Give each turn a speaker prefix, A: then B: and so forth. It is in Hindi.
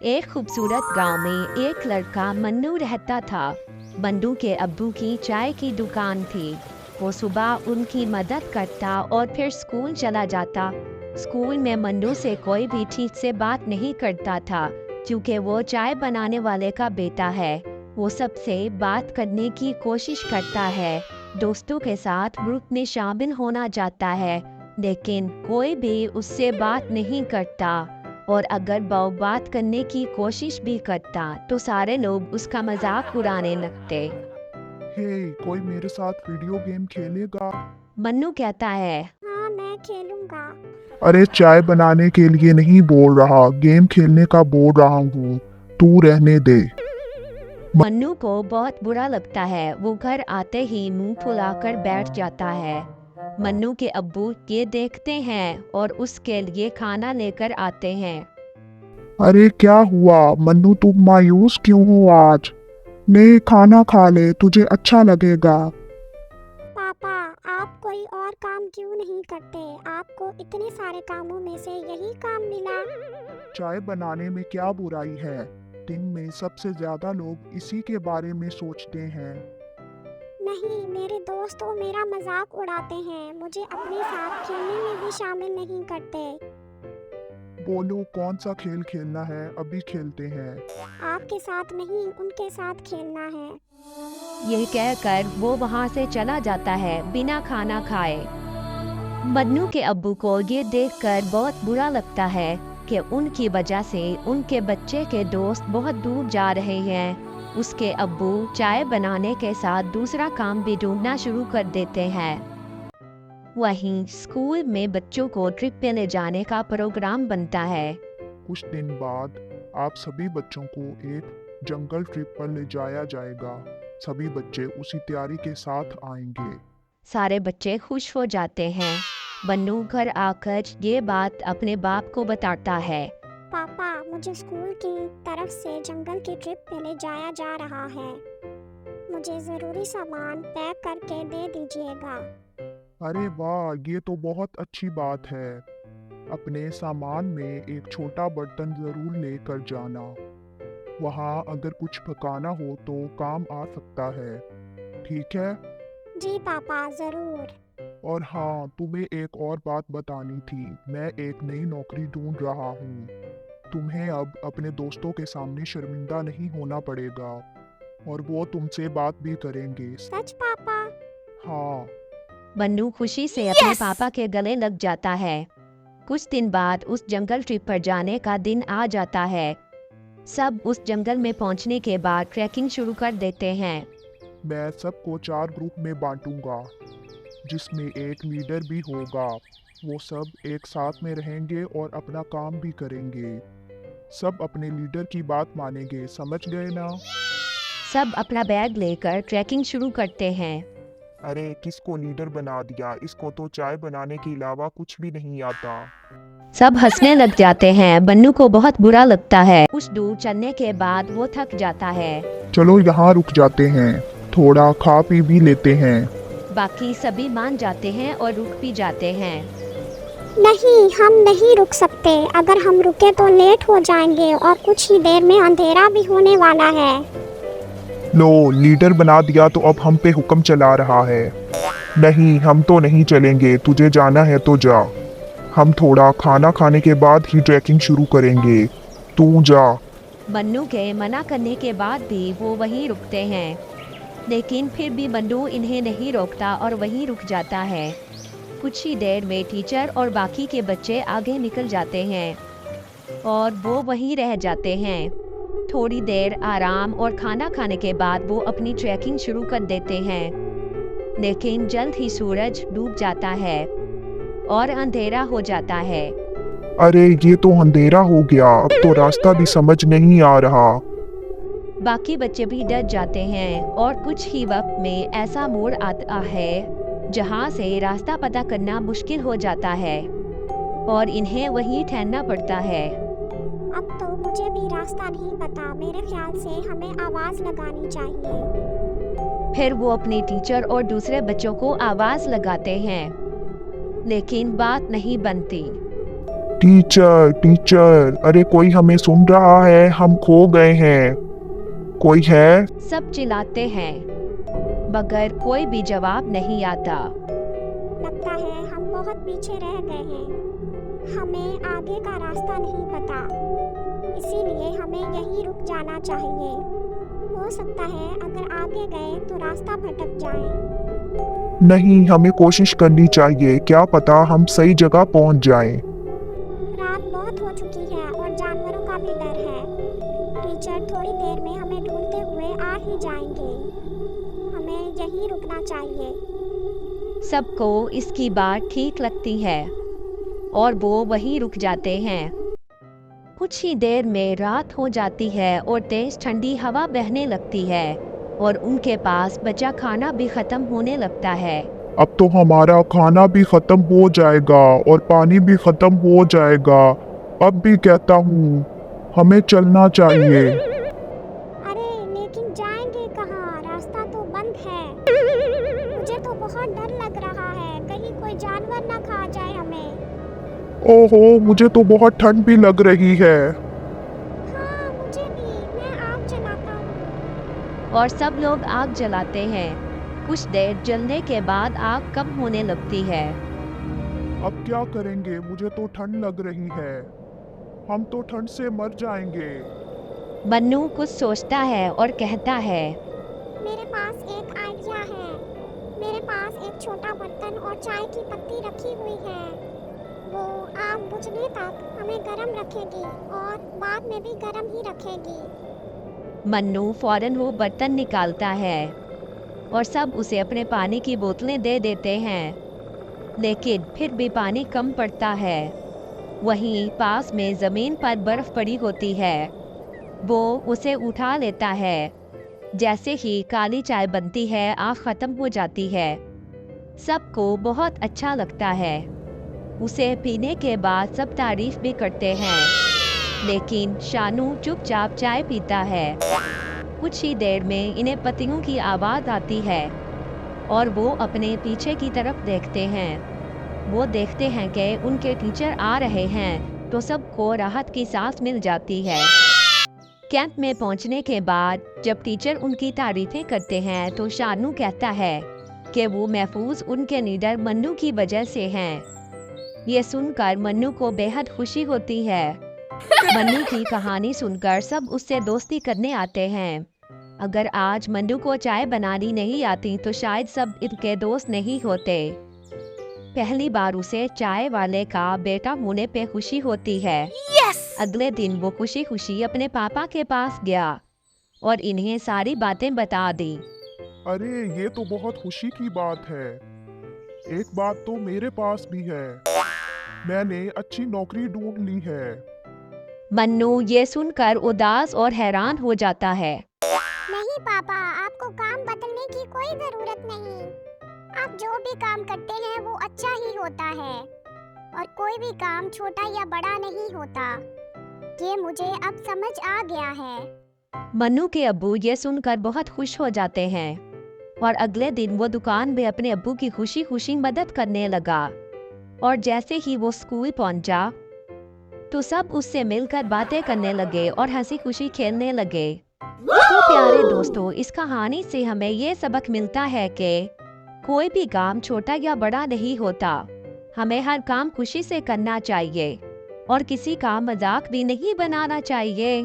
A: एक खूबसूरत गांव में एक लड़का मन्नू रहता था। मन्नू के अब्बू की चाय की दुकान थी। वो सुबह उनकी मदद करता और फिर स्कूल चला जाता। स्कूल में मन्नू से कोई भी ठीक से बात नहीं करता था, क्योंकि वो चाय बनाने वाले का बेटा है। वो सबसे बात करने की कोशिश करता है, दोस्तों के साथ ग्रुप में शामिल होना चाहता है, लेकिन कोई भी उससे बात नहीं करता। और अगर वो बात करने की कोशिश भी करता तो सारे लोग उसका मजाक उड़ाने लगते।
B: हे, कोई मेरे साथ वीडियो गेम खेलेगा?
A: मन्नू कहता है।
C: हाँ, मैं खेलूंगा।
B: अरे, चाय बनाने के लिए नहीं बोल रहा, गेम खेलने का बोल रहा हूँ। तू रहने दे।
A: मन्नू को बहुत बुरा लगता है। वो घर आते ही मुंह फुलाकर बैठ जाता है। मन्नू के अब्बू ये देखते हैं और उसके लिए खाना लेकर आते हैं।
B: अरे, क्या हुआ मन्नू, तुम मायूस क्यों हो आज? ले, खाना खा ले, तुझे अच्छा लगेगा।
C: पापा, आप कोई और काम क्यों नहीं करते? आपको इतने सारे कामों में से यही काम मिला।
B: चाय बनाने में क्या बुराई है? दिन में सबसे ज्यादा लोग इसी के बारे में सोचते हैं।
C: नहीं, मेरे दोस्त तो मेरा मजाक उड़ाते हैं, मुझे अपने साथ खेलने में भी शामिल नहीं करते।
B: बोलो, कौन सा खेल खेलना है? अभी खेलते हैं।
C: आपके साथ नहीं, उनके साथ खेलना है।
A: ये कहकर वो वहाँ से चला जाता है बिना खाना खाए। मन्नू के अब्बू को ये देखकर बहुत बुरा लगता है कि उनकी वजह से उनके बच्चे के दोस्त बहुत दूर जा रहे हैं। उसके अब्बू चाय बनाने के साथ दूसरा काम भी ढूंढना शुरू कर देते हैं। वहीं स्कूल में बच्चों को ट्रिप पे ले जाने का प्रोग्राम बनता है।
B: कुछ दिन बाद आप सभी बच्चों को एक जंगल ट्रिप पर ले जाया जाएगा। सभी बच्चे उसी तैयारी के साथ आएंगे।
A: सारे बच्चे खुश हो जाते हैं। मन्नू घर आकर ये बात अपने बाप को बताता है।
C: पापा, मुझे स्कूल की तरफ से जंगल की ट्रिप पे ले जाया जा रहा है। मुझे ज़रूरी सामान पैक करके दे दीजिएगा।
B: अरे वाह, ये तो बहुत अच्छी बात है। अपने सामान में एक छोटा बर्तन जरूर लेकर जाना। वहाँ अगर कुछ पकाना हो तो काम आ सकता है। ठीक है?
C: जी पापा, ज़रूर।
B: और हाँ, तुम्हें एक और बात बतानी थी। मैं एक नई नौकरी ढूंढ रहा हूँ। तुम्हें अब अपने दोस्तों के सामने शर्मिंदा नहीं होना पड़ेगा, और वो तुमसे बात भी करेंगे।
C: सच पापा?
B: हाँ।
A: मन्नू खुशी से अपने पापा के गले लग जाता है। कुछ दिन बाद उस जंगल ट्रिप पर जाने का दिन आ जाता है। सब उस जंगल में पहुंचने के बाद ट्रैकिंग शुरू कर देते हैं।
B: मैं सबको 4 ग्रुप में बांटूंगा, जिसमें एक लीडर भी होगा। वो सब एक साथ में रहेंगे और अपना काम भी करेंगे। सब अपने लीडर की बात मानेंगे, समझ गए ना?
A: सब अपना बैग लेकर ट्रैकिंग शुरू करते हैं।
B: अरे, किसको लीडर बना दिया? इसको तो चाय बनाने के अलावा कुछ भी नहीं आता।
A: सब हंसने लग जाते हैं। मन्नू को बहुत बुरा लगता है। कुछ दूर चलने के बाद वो थक जाता है।
B: चलो यहाँ रुक जाते हैं, थोड़ा खा पी भी लेते हैं।
A: बाकी सभी मान जाते हैं और रुक भी जाते हैं।
C: नहीं, हम नहीं रुक सकते। अगर हम रुके तो लेट हो जाएंगे और कुछ ही देर में अंधेरा भी होने वाला है।
B: लो, लीडर बना दिया तो अब हम पे हुक्म चला रहा है। नहीं, हम तो नहीं चलेंगे। तुझे जाना है तो जा। हम थोड़ा खाना खाने के बाद ही ट्रैकिंग शुरू करेंगे। तू जा।
A: मन्नू के मना करने के बाद भी वो वहीं रुकते हैं, लेकिन फिर भी मन्नू इन्हें नहीं रोकता और वहीं रुक जाता है। कुछ ही देर में टीचर और बाकी के बच्चे आगे निकल जाते हैं और वो वहीं रह जाते हैं। थोड़ी देर आराम और खाना खाने के बाद वो अपनी ट्रैकिंग शुरू कर देते हैं, लेकिन जल्द ही सूरज डूब जाता है और अंधेरा हो जाता है।
B: अरे, ये तो अंधेरा हो गया। अब तो रास्ता भी समझ नहीं आ रहा।
A: बाकी बच्चे भी डर जाते हैं और कुछ ही वक्त में ऐसा मोड़ आता है जहां से रास्ता पता करना मुश्किल हो जाता है और इन्हें वहीं ठहरना पड़ता है।
C: अब तो मुझे भी रास्ता नहीं पता। मेरे ख्याल से हमें आवाज़ लगानी चाहिए।
A: फिर वो अपने टीचर और दूसरे बच्चों को आवाज़ लगाते हैं, लेकिन बात नहीं बनती।
B: टीचर टीचर, अरे कोई हमें सुन रहा है, हम खो गए हैं, कोई है?
A: सब चिल्लाते हैं मगर कोई भी जवाब नहीं आता।
C: लगता है हम बहुत पीछे रह गए हैं। हमें आगे का रास्ता नहीं पता, इसीलिए हमें यहीं रुक जाना चाहिए। हो सकता है अगर आगे गए तो रास्ता भटक जाए।
B: नहीं, हमें कोशिश करनी चाहिए, क्या पता हम सही जगह पहुंच जाएं।
C: रात बहुत हो चुकी है और जानवरों का भी डर है। टीचर थोड़ी देर में हमें ढूंढते हुए आ ही जाएंगे। हमें यहीं रुकना चाहिए।
A: सबको इसकी बात ठीक लगती है और वो वहीं रुक जाते हैं। कुछ ही देर में रात हो जाती है और तेज ठंडी हवा बहने लगती है और उनके पास बचा खाना भी खत्म होने लगता है।
B: अब तो हमारा खाना भी खत्म हो जाएगा और पानी भी खत्म हो जाएगा। अब भी कहता हूँ, हमें चलना चाहिए।
C: अरे लेकिन जाएंगे कहाँ? रास्ता तो बंद है। मुझे तो बहुत डर लग रहा है, कहीं कोई जानवर ना खा जाए हमें।
B: ओहो, मुझे तो बहुत ठंड भी लग रही है।
C: हाँ मुझे भी। मैं आग जलाता हूँ।
A: और सब लोग आग जलाते हैं। कुछ देर जलने के बाद आग कम होने लगती है।
B: अब क्या करेंगे? मुझे तो ठंड लग रही है, हम तो ठंड से मर जाएंगे।
A: मन्नू कुछ सोचता है और कहता है,
C: मेरे पास एक आइडिया है। मेरे पास एक छोटा बर्तन और चाय की पत्ती रखी हुई है। वो आग बुझने तक हमें गर्म रखेगी और बाद में भी गर्म ही रखेगी।
A: मन्नू फौरन वो बर्तन निकालता है और सब उसे अपने पानी की बोतलें दे देते हैं, लेकिन फिर भी पानी कम पड़ता है। वहीं पास में ज़मीन पर बर्फ पड़ी होती है। वो उसे उठा लेता है। जैसे ही काली चाय बनती है, आग खत्म हो जाती है। सबको बहुत अच्छा लगता है। उसे पीने के बाद सब तारीफ भी करते हैं, लेकिन शानू चुपचाप चाय पीता है। कुछ ही देर में इन्हें पतियों की आवाज़ आती है और वो अपने पीछे की तरफ देखते हैं। वो देखते हैं कि उनके टीचर आ रहे हैं, तो सबको राहत की सांस मिल जाती है। कैंप में पहुंचने के बाद जब टीचर उनकी तारीफें करते हैं, तो शानू कहता है कि वो महफूज उनके लीडर मन्नू की वजह से हैं। ये सुनकर मन्नू को बेहद खुशी होती है। मन्नू की कहानी सुनकर सब उससे दोस्ती करने आते हैं। अगर आज मन्नू को चाय बनानी नहीं आती तो शायद सब इनके दोस्त नहीं होते। पहली बार उसे चाय वाले का बेटा होने पे खुशी होती है। अगले दिन वो खुशी खुशी अपने पापा के पास गया और इन्हें सारी बातें बता दी।
B: अरे ये तो बहुत खुशी की बात है। एक बात तो मेरे पास भी है, मैंने अच्छी नौकरी ढूंढ ली है।
A: मन्नू ये सुनकर उदास और हैरान हो जाता है।
C: नहीं पापा, आपको काम बदलने की कोई जरूरत नहीं। आप जो भी काम करते हैं वो अच्छा ही होता है और कोई भी काम छोटा या बड़ा नहीं होता। ये मुझे अब समझ आ गया है।
A: मन्नू के अब्बू ये सुनकर बहुत खुश हो जाते हैं और अगले दिन वो दुकान में अपने अब्बू की खुशी खुशी मदद करने लगा। और जैसे ही वो स्कूल पहुंचा तो सब उससे मिलकर बातें करने लगे और हंसी खुशी खेलने लगे। तो प्यारे दोस्तों, इस कहानी से हमें ये सबक मिलता है कि कोई भी काम छोटा या बड़ा नहीं होता। हमें हर काम खुशी से करना चाहिए और किसी का मजाक भी नहीं बनाना चाहिए।